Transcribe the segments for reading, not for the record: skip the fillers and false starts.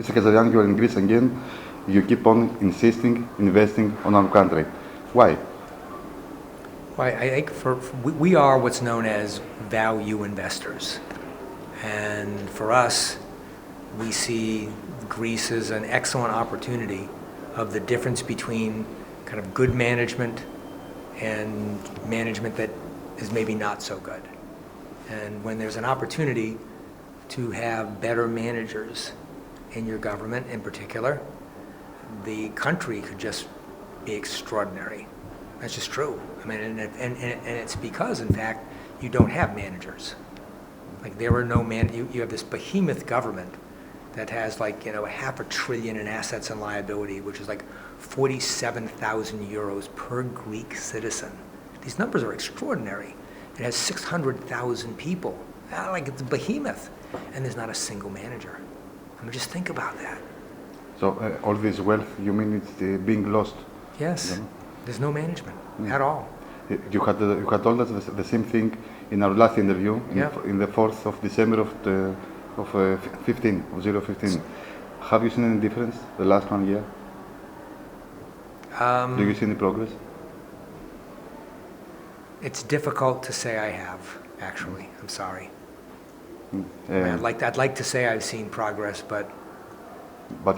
Mr. Kazarian, you are in Greece again. You keep on insisting, investing on our country. Why? Well, I think we are what's known as value investors. And for us, we see Greece as an excellent opportunity of the difference between kind of good management and management that is maybe not so good. And when there's an opportunity to have better managers in your government in particular, the country could just be extraordinary. That's just true. I mean, and it's because, in fact, you don't have managers. Like there are no you have this behemoth government that has like, $500 billion in assets and liability, which is like 47,000 euros per Greek citizen. These numbers are extraordinary. It has 600,000 people. Like it's a behemoth. And there's not a single manager. I mean, just think about that. So all this wealth, you mean it's being lost? Yes. There's no management at all. You had told us the same thing in our last interview in the 4th of December of 015. Have you seen any difference the last 1 year? Do you see any progress? It's difficult to say I have, actually. I'm sorry. I'd like to say I've seen progress, but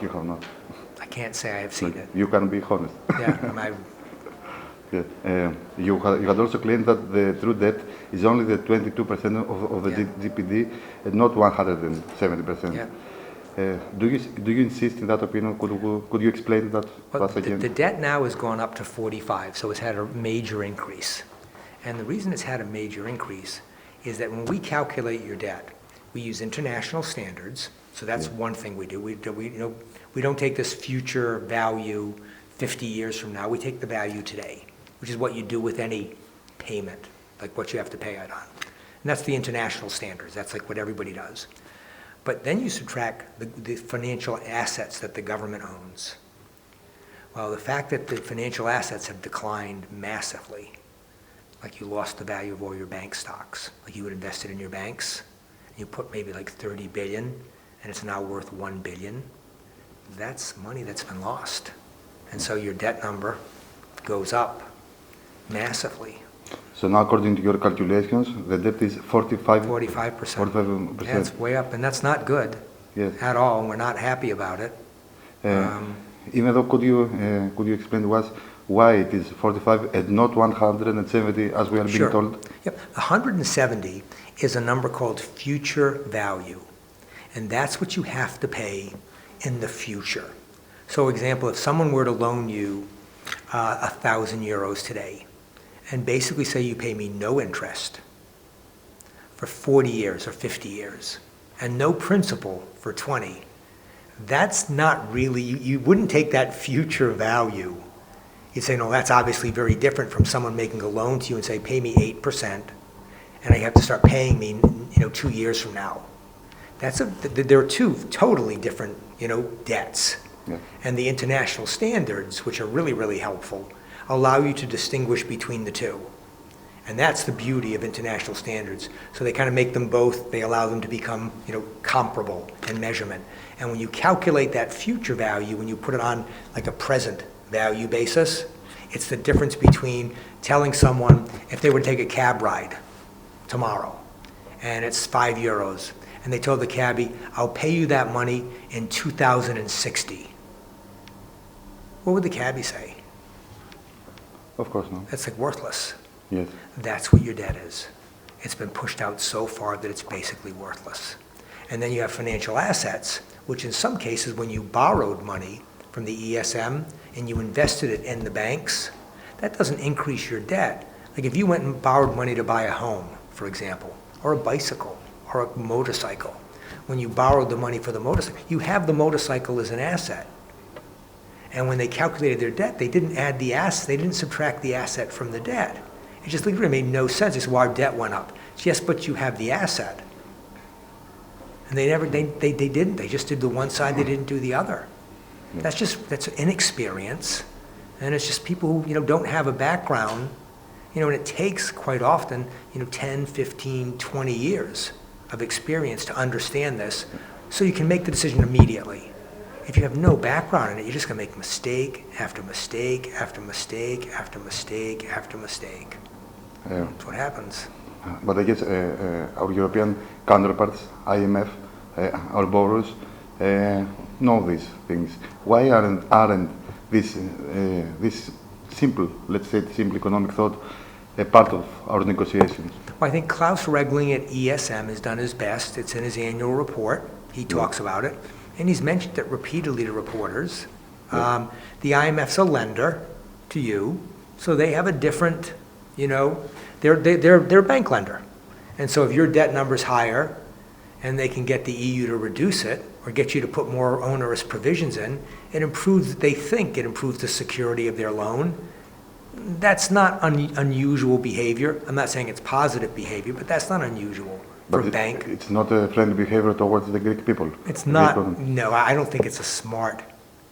you have not. I can't say I have seen it. You can be honest. Yeah. You had also claimed that the true debt is only the 22% of the GDP and not 170%. Yeah. Do you insist in that opinion? Could you explain that once again? The debt now has gone up to 45, so it's had a major increase. And the reason it's had a major increase is that when we calculate your debt, we use international standards. So that's one thing we do. We don't take this future value 50 years from now. We take the value today, which is what you do with any payment, like what you have to pay it on. And that's the international standards. That's like what everybody does. But then you subtract the financial assets that the government owns. Well, the fact that the financial assets have declined massively, like you lost the value of all your bank stocks, like you had invested in your banks, and you put maybe like 30 billion, and it's now worth 1 billion, that's money that's been lost. And so your debt number goes up massively. So now, according to your calculations, the debt is 45%. 45%. Yeah, it's way up, and that's not good at all, and we're not happy about it. Even though, could you explain to us why it is 45 and not 170 as we are being told? Yep. 170 is a number called future value, and that's what you have to pay in the future. So, example, if someone were to loan you 1,000 euros today, and basically say you pay me no interest for 40 years or 50 years, and no principal for 20, that's not really, you wouldn't take that future value. You'd say, no, that's obviously very different from someone making a loan to you and say, pay me 8%, and I have to start paying me, 2 years from now. There are two totally different, debts. Yeah. And the international standards, which are really, really helpful, allow you to distinguish between the two. And that's the beauty of international standards. So they kind of make them both, they allow them to become, comparable in measurement. And when you calculate that future value, when you put it on like a present value basis, it's the difference between telling someone if they were to take a cab ride tomorrow, and it's 5 euros, and they told the cabbie, I'll pay you that money in 2060. What would the cabbie say? Of course not. That's like worthless. Yes. That's what your debt is. It's been pushed out so far that it's basically worthless. And then you have financial assets, which in some cases, when you borrowed money from the ESM and you invested it in the banks, that doesn't increase your debt. Like if you went and borrowed money to buy a home, for example, or a bicycle, or a motorcycle, when you borrowed the money for the motorcycle, you have the motorcycle as an asset. And when they calculated their debt, they didn't add the asset, they didn't subtract the asset from the debt. It just literally made no sense. It's why our debt went up. It's, yes, but you have the asset. And they didn't. They just did the one side, they didn't do the other. That's inexperience. And it's just people who, don't have a background, and it takes quite often, 10, 15, 20 years of experience to understand this, so you can make the decision immediately. If you have no background in it, you're just going to make mistake after mistake after mistake after mistake after mistake. That's what happens. But I guess our European counterparts, IMF, our borrowers, know these things. Why aren't this simple, let's say simple economic thought, a part of our negotiations? Well, I think Klaus Regling at ESM has done his best. It's in his annual report. He talks about it. And he's mentioned it repeatedly to reporters. The IMF's a lender to you, so they have a different, they're a bank lender. And so if your debt number's higher and they can get the EU to reduce it or get you to put more onerous provisions in, it improves the security of their loan. That's not unusual behavior. I'm not saying it's positive behavior, but that's not unusual for a bank. It's not a friendly behavior towards the Greek people. It's not. No, I don't think it's a smart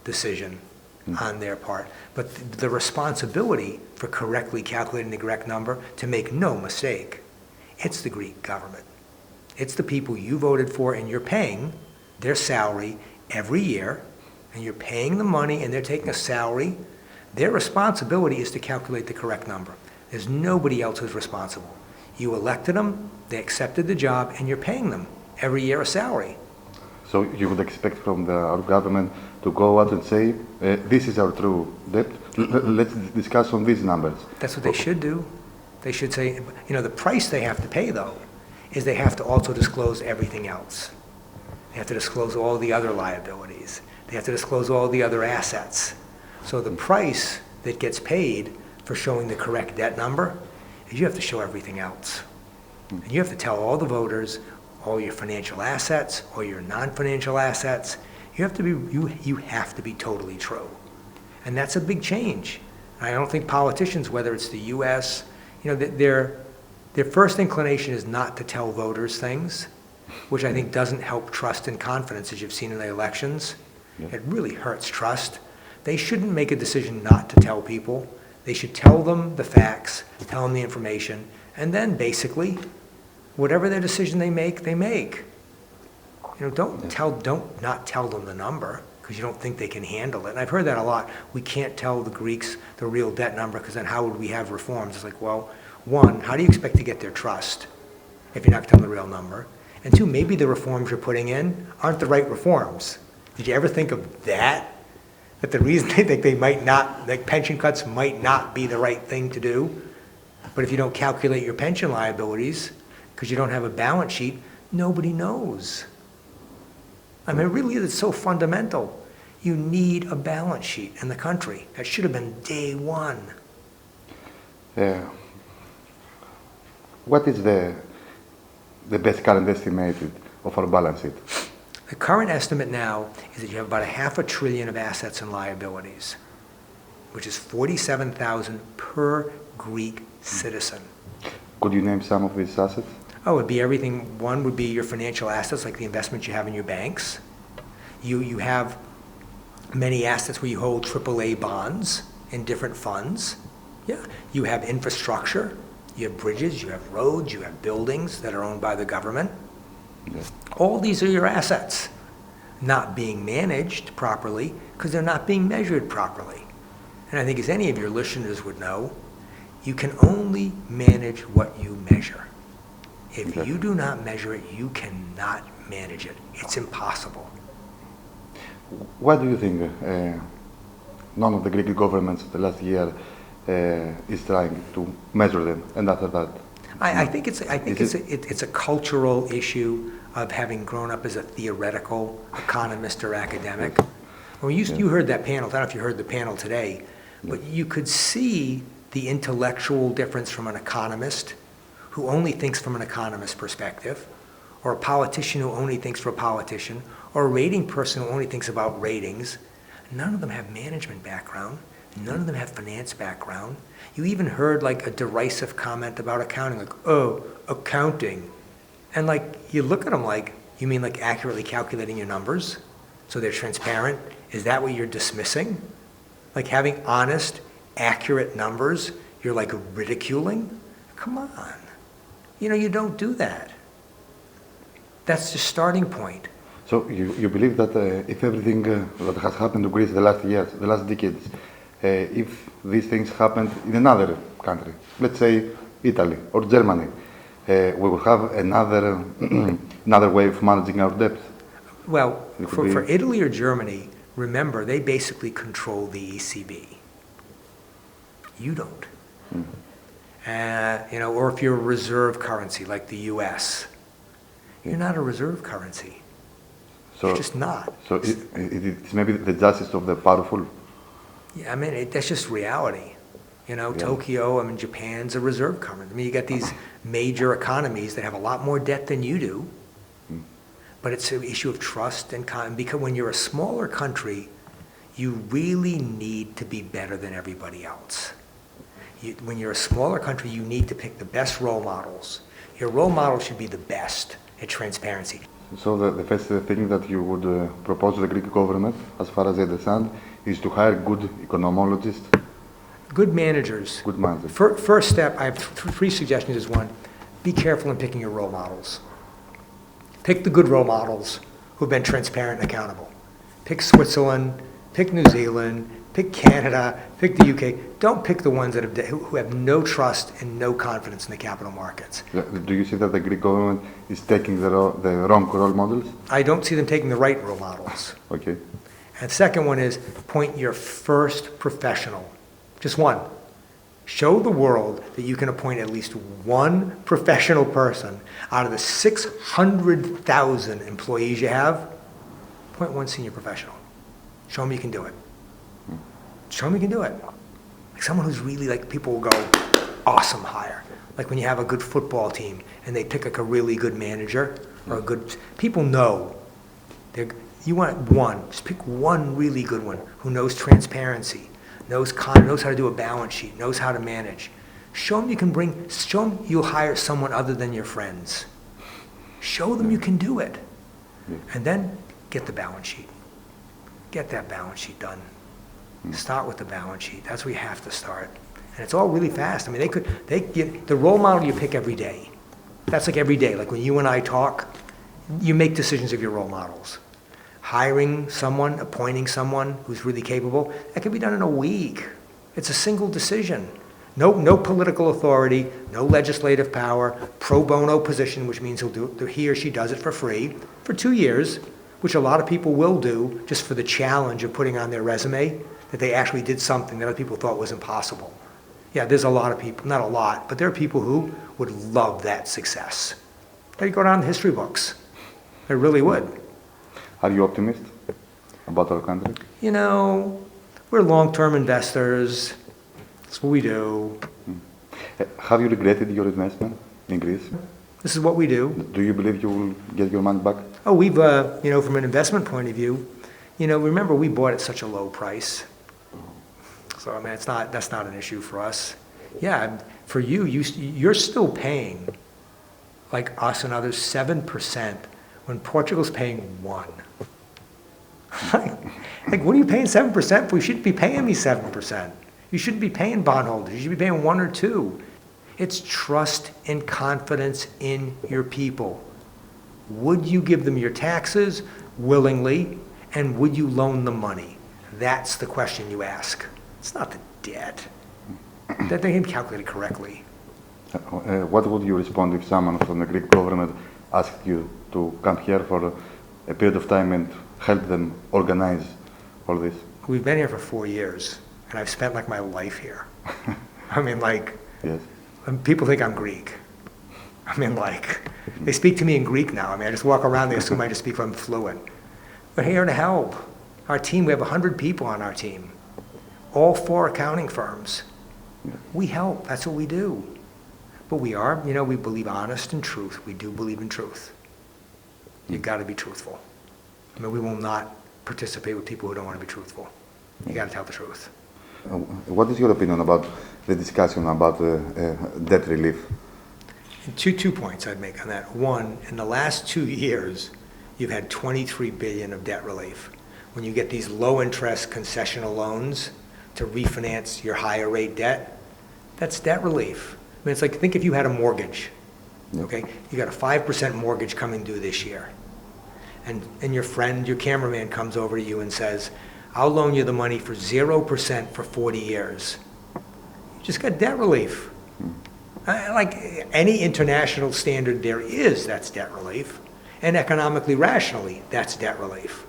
decision on their part. But the responsibility for correctly calculating the correct number, to make no mistake, it's the Greek government. It's the people you voted for, and you're paying their salary every year, and you're paying the money, and they're taking a salary. Their responsibility is to calculate the correct number. There's nobody else who's responsible. You elected them, they accepted the job, and you're paying them every year a salary. So you would expect from our government to go out and say, this is our true debt, let's discuss on these numbers. That's what they should do. They should say, the price they have to pay, though, is they have to also disclose everything else. They have to disclose all the other liabilities. They have to disclose all the other assets. So the price that gets paid for showing the correct debt number is you have to show everything else. And you have to tell all the voters all your financial assets, all your non-financial assets. You have to be totally true. And that's a big change. And I don't think politicians, whether it's the US, their first inclination is not to tell voters things, which I think doesn't help trust and confidence, as you've seen in the elections. Yeah. It really hurts trust. They shouldn't make a decision not to tell people. They should tell them the facts, tell them the information, and then basically, whatever their decision they make, they make. Don't not tell them the number because you don't think they can handle it. And I've heard that a lot. We can't tell the Greeks the real debt number because then how would we have reforms? It's like, well, one, how do you expect to get their trust if you're not telling the real number? And two, maybe the reforms you're putting in aren't the right reforms. Did you ever think of that? That the reason they think they might not, like pension cuts might not be the right thing to do. But if you don't calculate your pension liabilities, because you don't have a balance sheet, nobody knows. I mean, really, it's so fundamental. You need a balance sheet in the country. That should have been day one. What is the best current estimate of our balance sheet? The current estimate now is that you have about $500 billion of assets and liabilities, which is $47,000 per Greek citizen. Could you name some of these assets? Oh, it would be everything. One would be your financial assets, like the investments you have in your banks. You have many assets where you hold AAA bonds in different funds. Yeah. You have infrastructure. You have bridges. You have roads. You have buildings that are owned by the government. Yes. All these are your assets, not being managed properly because they're not being measured properly. And I think, as any of your listeners would know, you can only manage what you measure. If you do not measure it, you cannot manage it. It's impossible. What do you think none of the Greek governments the last year is trying to measure them, and after that? I think it's a cultural issue of having grown up as a theoretical economist or academic. Well, you heard that panel. I don't know if you heard the panel today, but you could see the intellectual difference from an economist who only thinks from an economist perspective, or a politician who only thinks for a politician, or a rating person who only thinks about ratings. None of them have management background. None of them have finance background. You even heard like a derisive comment about accounting, like, oh, accounting. And like, you look at them like, you mean like accurately calculating your numbers? So they're transparent? Is that what you're dismissing? Like having honest, accurate numbers, you're like ridiculing? Come on. You don't do that. That's the starting point. So you believe that if everything that has happened to Greece the last years, the last decades, if these things happened in another country, let's say Italy or Germany, we will have another way of managing our debt? Well, for Italy or Germany, remember, they basically control the ECB. You don't. Or if you're a reserve currency like the US, you're not a reserve currency. You're just not. So it's maybe the justice of the powerful? Yeah, I mean, that's just reality. Tokyo, Japan's a reserve currency. You got these major economies that have a lot more debt than you do. But it's an issue of trust and because when you're a smaller country, you really need to be better than everybody else. When you're a smaller country, you need to pick the best role models. Your role model should be the best at transparency. So the first thing that you would propose to the Greek government, as far as I understand, is to hire good economologists? Good managers. Good managers. First step, I have three suggestions is one, be careful in picking your role models. Pick the good role models who've been transparent and accountable. Pick Switzerland, pick New Zealand, pick Canada, pick the UK. Don't pick the ones who have no trust and no confidence in the capital markets. Do you see that the Greek government is taking the wrong role models? I don't see them taking the right role models. Okay. And the second one is appoint your first professional. Just one. Show the world that you can appoint at least one professional person out of the 600,000 employees you have. Appoint one senior professional. Show them you can do it. Show them you can do it. Like someone who's really people will go, awesome hire. Like when you have a good football team and they pick a really good manager or people know. You want one. Just pick one really good one who knows transparency. Knows how to do a balance sheet, knows how to manage. Show them you'll hire someone other than your friends. Show them you can do it. And then get the balance sheet. Get that balance sheet done. Start with the balance sheet. That's where you have to start. And it's all really fast. They get the role model you pick every day. That's like every day. Like when you and I talk, you make decisions of your role models. Hiring someone, appointing someone who's really capable, that can be done in a week. It's a single decision. No political authority, no legislative power, pro bono position, which means he or she does it for free for 2 years, which a lot of people will do just for the challenge of putting on their resume that they actually did something that other people thought was impossible. Yeah, there's a lot of people, not a lot, but there are people who would love that success. They'd go down in the history books. They really would. Are you optimistic about our country? We're long-term investors. That's what we do. Have you regretted your investment in Greece? This is what we do. Do you believe you will get your money back? Oh, we've, from an investment point of view, remember we bought at such a low price. So, that's not an issue for us. Yeah, for you're still paying, like us and others, 7% when Portugal's paying 1%. What are you paying 7% for? You shouldn't be paying me 7%. You shouldn't be paying bondholders. You should be paying 1 or 2. It's trust and confidence in your people. Would you give them your taxes willingly, and would you loan them money? That's the question you ask. It's not the debt. That they can calculate it correctly. What would you respond if someone from the Greek government asked you to come here for a period of time and help them organize all this? We've been here for 4 years, and I've spent my life here. Yes. People think I'm Greek. They speak to me in Greek now. I just walk around, they assume I just speak, I'm fluent. We're here to help. Our team, we have 100 people on our team. All 4 accounting firms. Yeah. We help, that's what we do. But we are, we believe honest and truth. We do believe in truth. You've got to be truthful. We will not participate with people who don't want to be truthful. You got to tell the truth. What is your opinion about the discussion about debt relief? Two points I'd make on that. One, in the last 2 years, you've had $23 billion of debt relief. When you get these low-interest concessional loans to refinance your higher rate debt, that's debt relief. It's like, think if you had a mortgage, okay? You got a 5% mortgage coming due this year. and your friend, your cameraman comes over to you and says, I'll loan you the money for 0% for 40 years. You just got debt relief. Like any international standard there is, that's debt relief. And economically rationally, that's debt relief.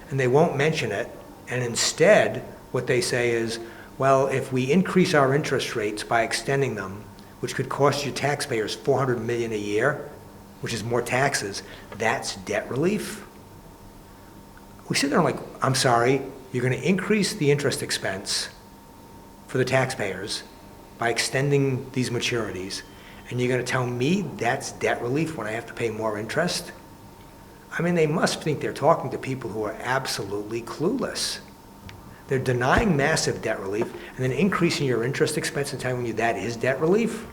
And they won't mention it. And instead, what they say is, well, if we increase our interest rates by extending them, which could cost you taxpayers $400 million a year, which is more taxes, that's debt relief? We sit there and like, I'm sorry, you're going to increase the interest expense for the taxpayers by extending these maturities, and you're going to tell me that's debt relief when I have to pay more interest? I mean, they must think they're talking to people who are absolutely clueless. They're denying massive debt relief and then increasing your interest expense and telling you that is debt relief?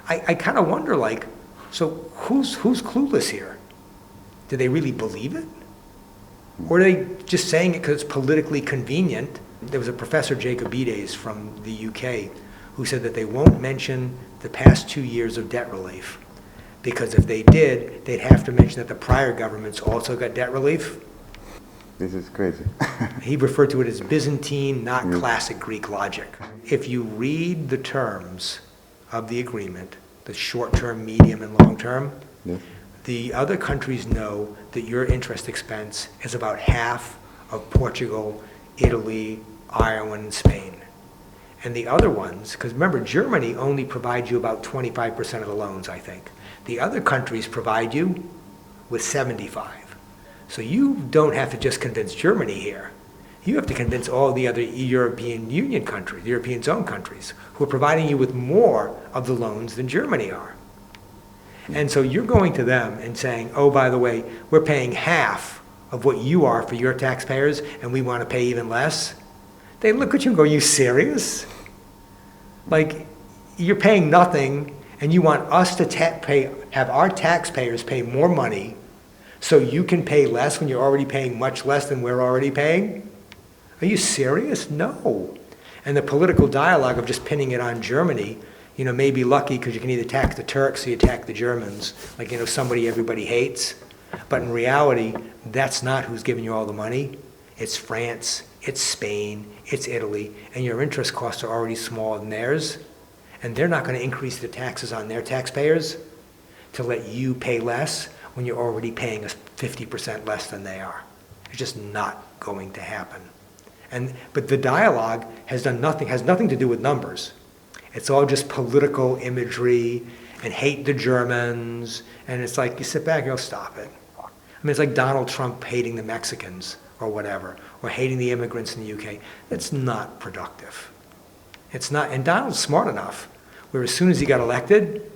I kind of wonder, like, so who's clueless here? Do they really believe it? Or are they just saying it because it's politically convenient? There was a Professor Jacobides from the UK who said that they won't mention the past 2 years of debt relief because if they did, they'd have to mention that the prior governments also got debt relief. This is crazy. He referred to it as Byzantine, not classic Greek logic. If you read the terms of the agreement, the short-term, medium, and long-term, the other countries know that your interest expense is about half of Portugal, Italy, Ireland, and Spain. And the other ones, because remember, Germany only provides you about 25% of the loans, I think. The other countries provide you with 75. So you don't have to just convince Germany here. You have to convince all the other European Union countries, the European zone countries, who are providing you with more of the loans than Germany are. And so you're going to them and saying, oh, by the way, we're paying half of what you are for your taxpayers, and we want to pay even less. They look at you and go, are you serious? Like, you're paying nothing, and you want us to have our taxpayers pay more money so you can pay less when you're already paying much less than we're already paying? Are you serious? No. And the political dialogue of just pinning it on Germany, you know, may be lucky because you can either attack the Turks or you attack the Germans, like, you know, somebody everybody hates. But in reality, that's not who's giving you all the money. It's France, it's Spain, it's Italy, and your interest costs are already smaller than theirs. And they're not going to increase the taxes on their taxpayers to let you pay less when you're already paying us 50% less than they are. It's just not going to happen. But the dialogue has nothing to do with numbers. It's all just political imagery and hate the Germans. And it's like, you sit back and go, stop it. I mean, it's like Donald Trump hating the Mexicans or whatever, or hating the immigrants in the UK. That's not productive. It's not, and Donald's smart enough, where as soon as he got elected,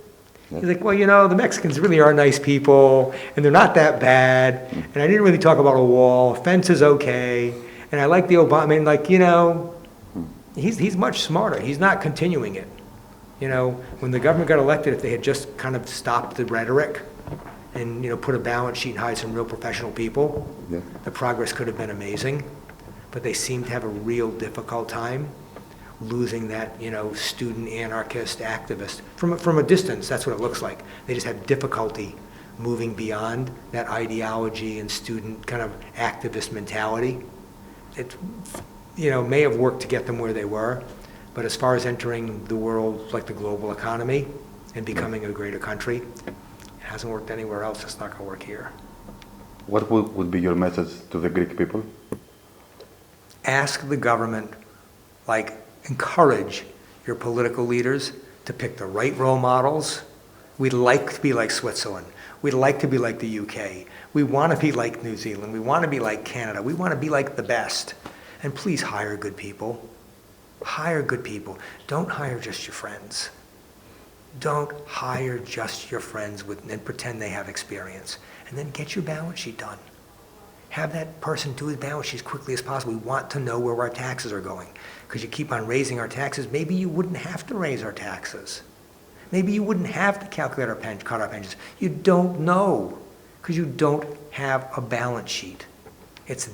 he's like, well, you know, the Mexicans really are nice people, and they're not that bad, and I didn't really talk about a wall, a fence is okay, and I like the Obama, I mean, like, you know, he's much smarter. He's not continuing it. You know, when the government got elected, if they had just kind of stopped the rhetoric and, you know, put a balance sheet and hired some real professional people, the progress could have been amazing. But they seem to have a real difficult time losing that, you know, student anarchist activist. From a distance, that's what it looks like. They just have difficulty moving beyond that ideology and student kind of activist mentality. It, you know, may have worked to get them where they were, but as far as entering the world, like the global economy and becoming a greater country, it hasn't worked anywhere else. It's not going to work here. What would be your message to the Greek people? Ask the government, like, encourage your political leaders to pick the right role models. We'd like to be like Switzerland. We'd like to be like the UK. We want to be like New Zealand. We want to be like Canada. We want to be like the best. And please hire good people. Hire good people. Don't hire just your friends. Don't hire just your friends and pretend they have experience. And then get your balance sheet done. Have that person do his balance sheet as quickly as possible. We want to know where our taxes are going. Because you keep on raising our taxes, maybe you wouldn't have to raise our taxes. Maybe you wouldn't have to calculate cut our pensions. You don't know, because you don't have a balance sheet. That's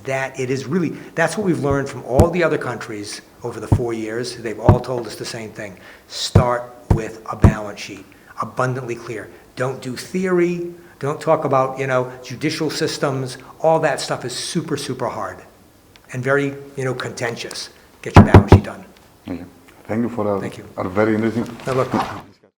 what we've learned from all the other countries over the 4 years. They've all told us the same thing. Start with a balance sheet, abundantly clear. Don't do theory, Don't talk about, judicial systems. All that stuff is super, super hard and very, contentious. Get your balance sheet done. Okay. Thank you for Thank you. a very interesting. Now look,